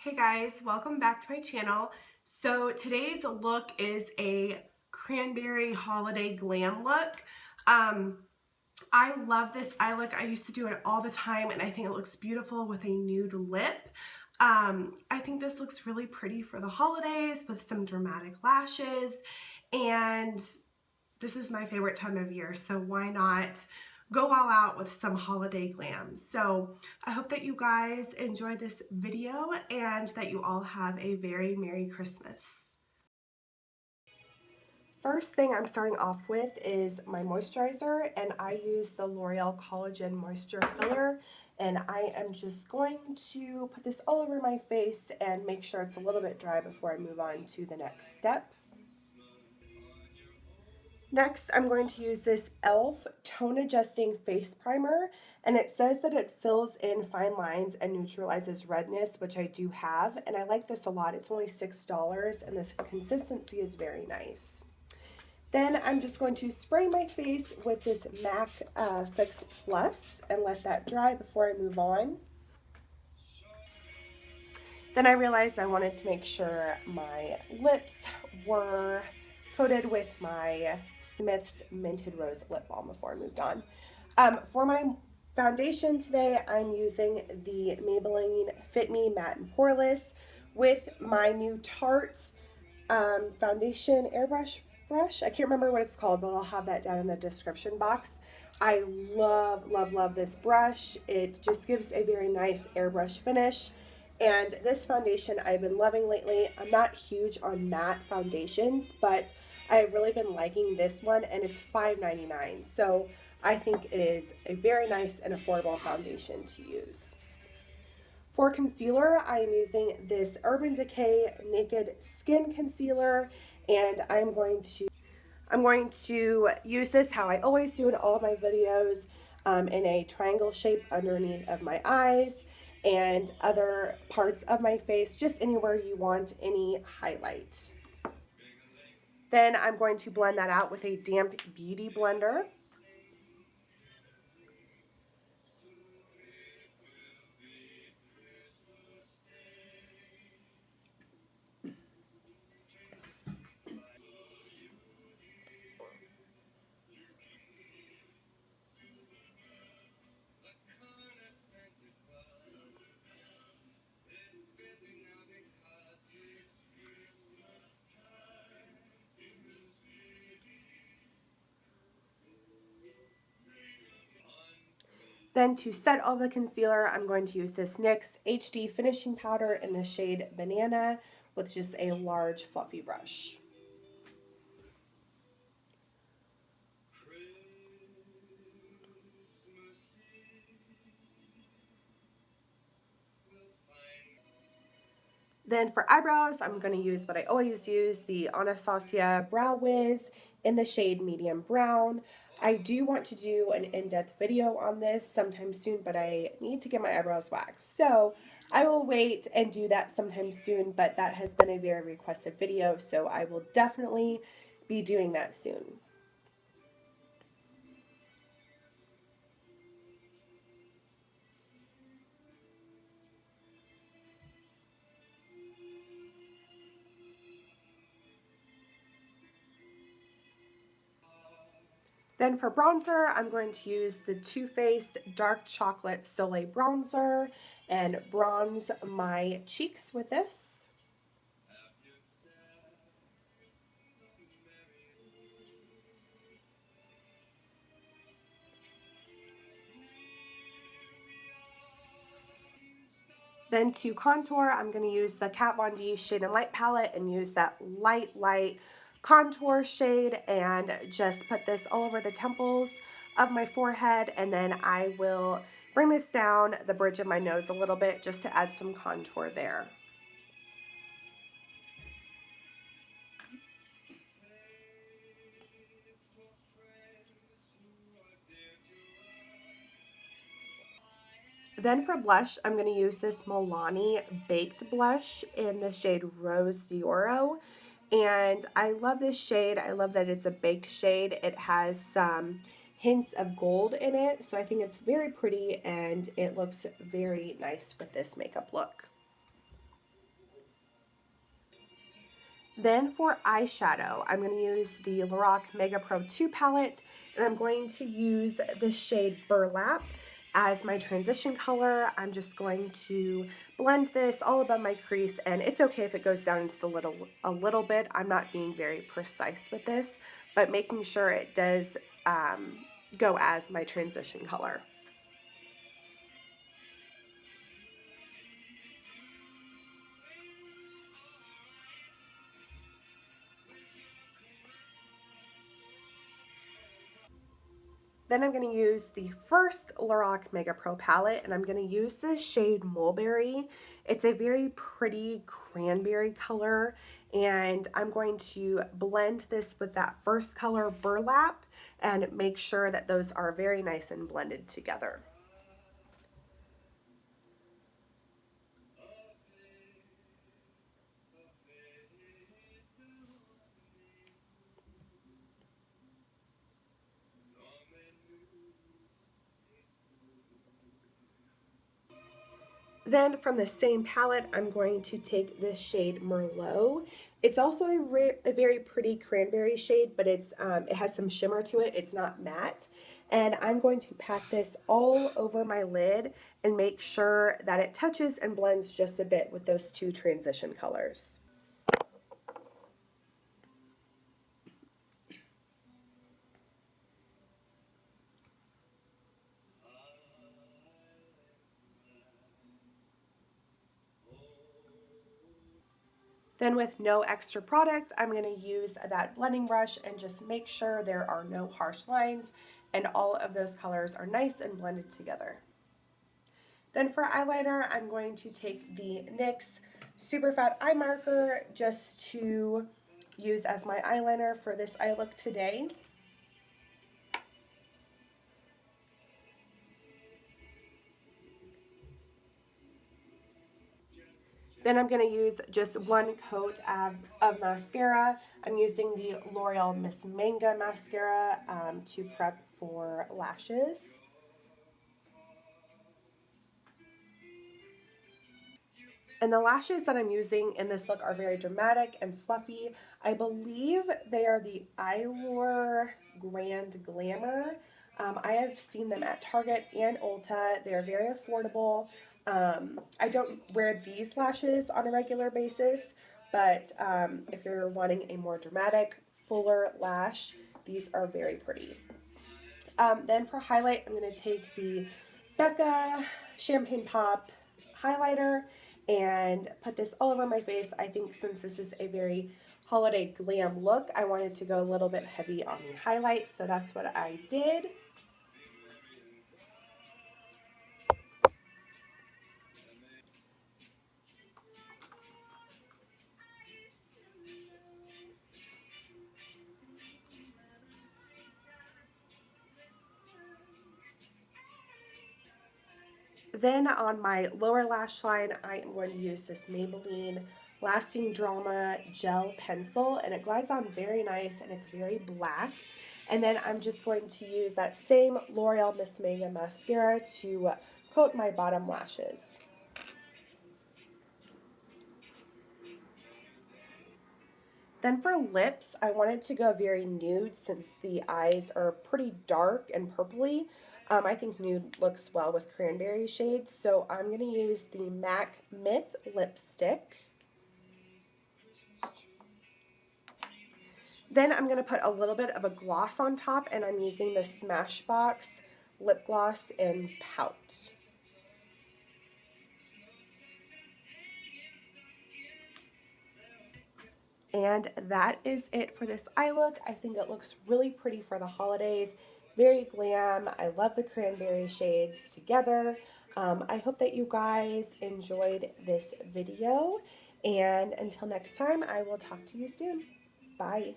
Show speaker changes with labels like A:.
A: Hey guys, welcome back to my channel. So today's look is a cranberry holiday glam look. I love this eye look. I used to do it all the time and I think it looks beautiful with a nude lip. I think this looks really pretty for the holidays with some dramatic lashes, and this is my favorite time of year, so why not go all out with some holiday glam. So I hope that you guys enjoy this video and that you all have a very Merry Christmas. First thing I'm starting off with is my moisturizer, and I use the L'Oreal Collagen Moisture Filler, and I am just going to put this all over my face and make sure it's a little bit dry before I move on to the next step. Next, I'm going to use this e.l.f. Tone Adjusting Face Primer, and it says that it fills in fine lines and neutralizes redness, which I do have, and I like this a lot. It's only $6, and this consistency is very nice. Then I'm just going to spray my face with this MAC Fix Plus and let that dry before I move on. Then I realized I wanted to make sure my lips were coated with my Smith's Minted Rose Lip Balm before I moved on. For my foundation today, I'm using the Maybelline Fit Me Matte and Poreless with my new Tarte foundation airbrush brush. I can't remember what it's called, but I'll have that down in the description box. I love, love, love this brush. It just gives a very nice airbrush finish. And this foundation I've been loving lately. I'm not huge on matte foundations, but I've really been liking this one, and it's $5.99. So I think it is a very nice and affordable foundation to use. For concealer, I am using this Urban Decay Naked Skin Concealer, and I'm going to use this how I always do in all of my videos, in a triangle shape underneath of my eyes and other parts of my face, just anywhere you want any highlight. Then I'm going to blend that out with a damp beauty blender. Then to set all the concealer, I'm going to use this NYX HD Finishing Powder in the shade Banana with just a large fluffy brush. Then for eyebrows, I'm going to use what I always use, the Anastasia Brow Wiz in the shade Medium Brown. I do want to do an in-depth video on this sometime soon, but I need to get my eyebrows waxed. So I will wait and do that sometime soon, but that has been a very requested video, so I will definitely be doing that soon. Then for bronzer, I'm going to use the Too Faced Dark Chocolate Soleil Bronzer and bronze my cheeks with this. Then to contour, I'm going to use the Kat Von D Shade and Light palette and use that light contour shade and just put this all over the temples of my forehead, and then I will bring this down the bridge of my nose a little bit just to add some contour there. Then for blush, I'm going to use this Milani Baked Blush in the shade Rose d'Oro. And I love this shade. I love that it's a baked shade. It has some hints of gold in it, so I think it's very pretty and it looks very nice with this makeup look. Then for eyeshadow, I'm going to use the Lorac Mega Pro 2 palette, and I'm going to use the shade Burlap as my transition color. I'm just going to blend this all above my crease, and it's okay if it goes down into the a little bit. I'm not being very precise with this, but making sure it does go as my transition color. Then I'm going to use the first Lorac Mega Pro palette, and I'm going to use the shade Mulberry. It's a very pretty cranberry color, and I'm going to blend this with that first color, Burlap, and make sure that those are very nice and blended together. Then from the same palette, I'm going to take this shade Merlot. It's also a very pretty cranberry shade, but it has some shimmer to it. It's not matte. And I'm going to pack this all over my lid and make sure that it touches and blends just a bit with those two transition colors. Then with no extra product, I'm going to use that blending brush and just make sure there are no harsh lines and all of those colors are nice and blended together. Then for eyeliner, I'm going to take the NYX Super Fat Eye Marker just to use as my eyeliner for this eye look today. Then I'm going to use just one coat of mascara. I'm using the L'Oreal Miss Manga mascara to prep for lashes. And the lashes that I'm using in this look are very dramatic and fluffy. I believe they are the Eylure Grand Glamour. I have seen them at Target and Ulta. They're very affordable. I don't wear these lashes on a regular basis, but if you're wanting a more dramatic, fuller lash, these are very pretty. Then for highlight, I'm going to take the Becca Champagne Pop highlighter and put this all over my face. I think since this is a very holiday glam look, I wanted to go a little bit heavy on the highlight, so that's what I did. Then on my lower lash line, I am going to use this Maybelline Lasting Drama Gel Pencil, and it glides on very nice, and it's very black. And then I'm just going to use that same L'Oreal Miss Manga mascara to coat my bottom lashes. Then for lips, I wanted to go very nude since the eyes are pretty dark and purpley. I think nude looks well with cranberry shades, so I'm going to use the MAC Myth lipstick. Then I'm going to put a little bit of a gloss on top, and I'm using the Smashbox lip gloss in Pout. And that is it for this eye look. I think it looks really pretty for the holidays. Very glam. I love the cranberry shades together. I hope that you guys enjoyed this video. And until next time, I will talk to you soon. Bye.